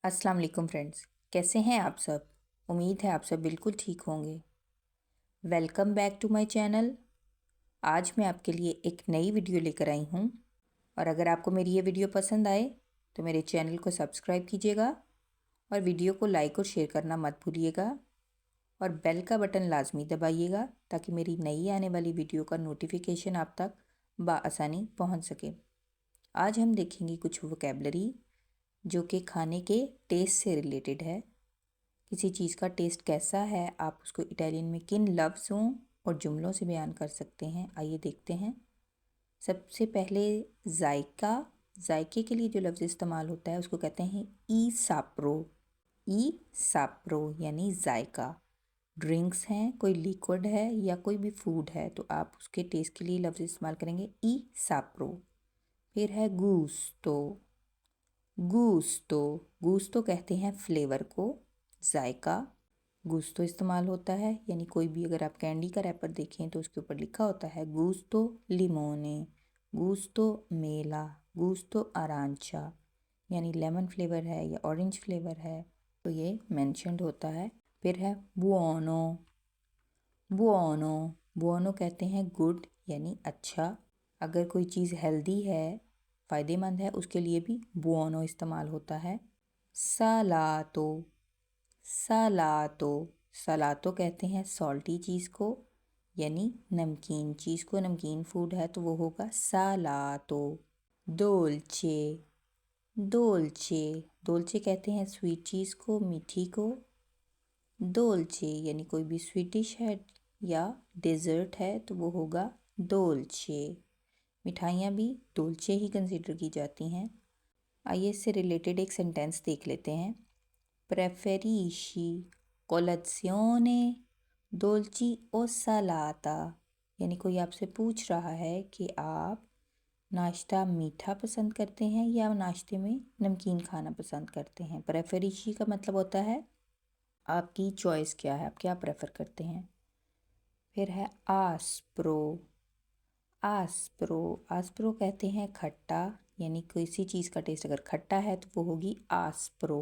अस्सलाम वालेकुम फ्रेंड्स, कैसे हैं आप सब। उम्मीद है आप सब बिल्कुल ठीक होंगे। Welcome back to my channel. आज मैं आपके लिए एक नई वीडियो लेकर आई हूँ और अगर आपको मेरी ये वीडियो पसंद आए तो मेरे चैनल को सब्सक्राइब कीजिएगा और वीडियो को लाइक और शेयर करना मत भूलिएगा और बेल का बटन लाजमी दबाइएगा ताकि मेरी नई आने वाली वीडियो का नोटिफिकेशन आप तक बआसानी पहुँच सके। आज हम देखेंगे कुछ वोकेबलरी जो कि खाने के टेस्ट से रिलेटेड है। किसी चीज़ का टेस्ट कैसा है आप उसको इटालियन में किन लफ्ज़ों और जुमलों से बयान कर सकते हैं, आइए देखते हैं। सबसे पहले जायका। जायके के लिए जो लफ्ज़ इस्तेमाल होता है उसको कहते हैं ई साप्रो। ई साप्रो यानी जायका। ड्रिंक्स हैं, कोई लिक्विड है या कोई भी फूड है तो आप उसके टेस्ट के लिए लफ्ज़ इस्तेमाल करेंगे ई साप्रो। फिर है गूस्तो। गूस्तो गूस्तो कहते हैं फ्लेवर को, जायका। गूस्तो इस्तेमाल होता है यानी कोई भी अगर आप कैंडी का रैपर देखें तो उसके ऊपर लिखा होता है गूस्तो लिमोने, गूस्तो मेला, गूस्तो अरांचा, यानी लेमन फ्लेवर है या ऑरेंज फ्लेवर है तो ये मेंशन्ड होता है। फिर है बुओनो। बुओनो बुओनो कहते हैं गुड यानी अच्छा। अगर कोई चीज़ हेल्दी है, फ़ायदेमंद है, उसके लिए भी बुओनो इस्तेमाल होता है। सलातो। सलातो सलातो कहते हैं सॉल्टी चीज़ को यानी नमकीन चीज़ को, नमकीन फूड है तो वो होगा सलातो। दोल्चे। दोल्चे दोल्चे कहते हैं स्वीट चीज़ को, मीठी को। दोल्चे यानी कोई भी स्वीट डिश है या डेज़र्ट है तो वो होगा दोल्चे। मिठाइयाँ भी दोल्चे ही कंसिडर की जाती हैं। आइए इससे रिलेटेड एक सेंटेंस देख लेते हैं। प्रेफेरिशी कोलाzione dolci o salata, यानी कोई आपसे पूछ रहा है कि आप नाश्ता मीठा पसंद करते हैं या नाश्ते में नमकीन खाना पसंद करते हैं। प्रेफेरिशी का मतलब होता है आपकी चॉइस क्या है, आप क्या प्रेफर करते हैं। फिर है आस्प्रो। आस्प्रो आस्प्रो कहते हैं खट्टा, यानी किसी चीज़ का टेस्ट अगर खट्टा है तो वो होगी आस्प्रो।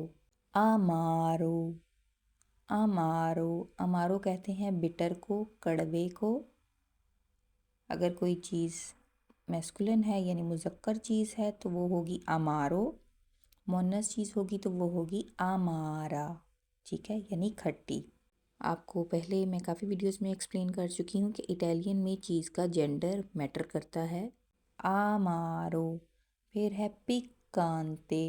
अमारो। अमारो अमारो कहते हैं बिटर को, कड़वे को। अगर कोई चीज़ मैस्कुलिन है यानी मुज़क्कर चीज़ है तो वो होगी अमारो, मोनस चीज़ होगी तो वो होगी अमारा। ठीक है, यानी खट्टी। आपको पहले मैं काफ़ी वीडियोस में एक्सप्लेन कर चुकी हूँ कि इटालियन में चीज़ का जेंडर मैटर करता है। आमारो। फिर है पिकांते।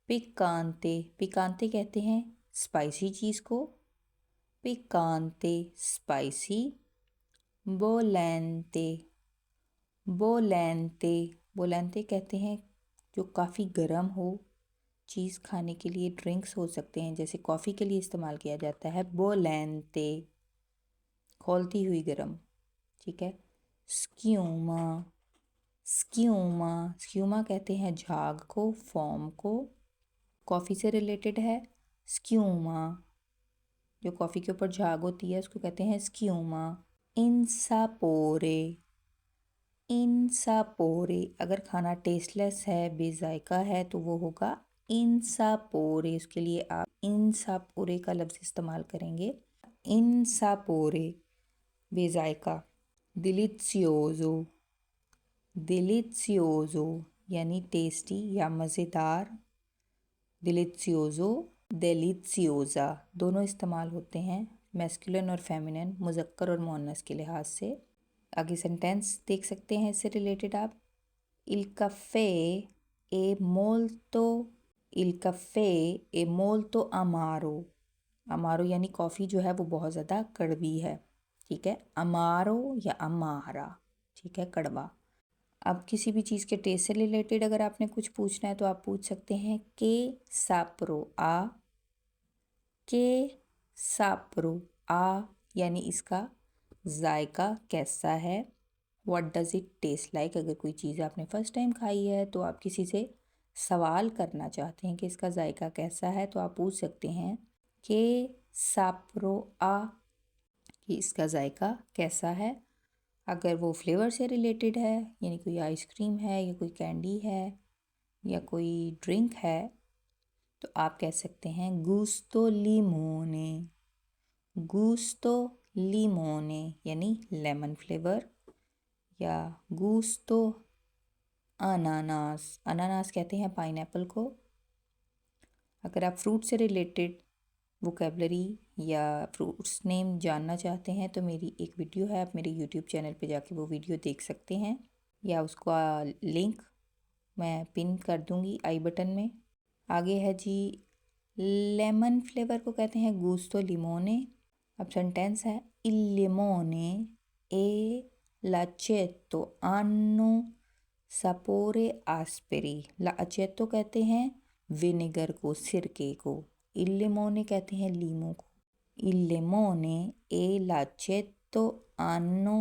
पिकांते पिकांते कहते हैं स्पाइसी चीज़ को, पिकांते स्पाइसी। बोलेंते। बोलेंते बोलेंते कहते हैं जो काफ़ी गर्म हो। चीज़ खाने के लिए ड्रिंक्स हो सकते हैं, जैसे कॉफ़ी के लिए इस्तेमाल किया जाता है बोलेंते, खौलती हुई गर्म। ठीक है। स्क्यूमा। स्क्यूमा स्क्यूमा कहते हैं झाग को, फॉर्म को। कॉफ़ी से रिलेटेड है स्क्यूमा। जो कॉफ़ी के ऊपर झाग होती है उसको कहते हैं स्क्यूमा। इंसापोरे। इंसापोरे अगर खाना टेस्टलेस है, बेजायका है तो वो होगा इंसापोरे। उसके लिए आप इंसापोरे का लफ्ज़ इस्तेमाल करेंगे। इंसापोरे बेजायका। डिलीशियोजो। डिलीशियोजो यानी टेस्टी या मज़ेदार। डिलीशियोजो, डेलीशियोजा दोनों इस्तेमाल होते हैं मैस्कुलिन और फेमिनिन, मुज़क्कर और मुअन्नस के लिहाज से। आगे सेंटेंस देख सकते हैं इससे रिलेटेड आप। Il caffè è molto il caffè è molto amaro। अमारो यानी कॉफ़ी जो है वो बहुत ज़्यादा कड़वी है। ठीक है, अमारो या अमारा। ठीक है, कड़वा। अब किसी भी चीज़ के टेस्ट से रिलेटेड अगर आपने कुछ पूछना है तो आप पूछ सकते हैं के साप्रो आ। के साप्रो आ यानी इसका जायका कैसा है। What does it taste like. अगर कोई चीज़ आपने फ़र्स्ट टाइम खाई है तो आप किसी से सवाल करना चाहते हैं कि इसका जायका कैसा है तो आप पूछ सकते हैं कि साप्रो आ, कि इसका जायका कैसा है। अगर वो फ्लेवर से रिलेटेड है यानी कोई आइसक्रीम है या कोई कैंडी है या कोई ड्रिंक है तो आप कह सकते हैं गुस्तो लीमोने, गुस्तो लीमोने यानी लेमन फ्लेवर, या गुस्तो अनानास, अनानास कहते हैं पाइनएप्पल को। अगर आप फ्रूट से रिलेटेड वोकेबलरी या फ्रूट्स नेम जानना चाहते हैं तो मेरी एक वीडियो है, आप मेरे यूट्यूब चैनल पे जाके वो वीडियो देख सकते हैं, या उसका लिंक मैं पिन कर दूंगी आई बटन में। आगे है जी, लेमन फ्लेवर को कहते हैं गुस्तो लिमोने। अब सेंटेंस है, il limone e l'aceto hanno sapore asperi। l'aceto कहते हैं विनेगर को, सिरके को, il limone कहते हैं लीमू को। il limone e l'aceto hanno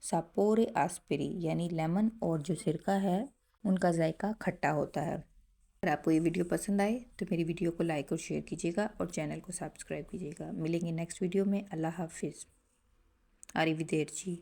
sapore asperi यानी लेमन और जो सिरका है उनका जायका खट्टा होता है। अगर आपको ये वीडियो पसंद आए तो मेरी वीडियो को लाइक और शेयर कीजिएगा और चैनल को सब्सक्राइब कीजिएगा। मिलेंगे नेक्स्ट वीडियो में। अल्लाह हाफिज़। आरिविदेरची।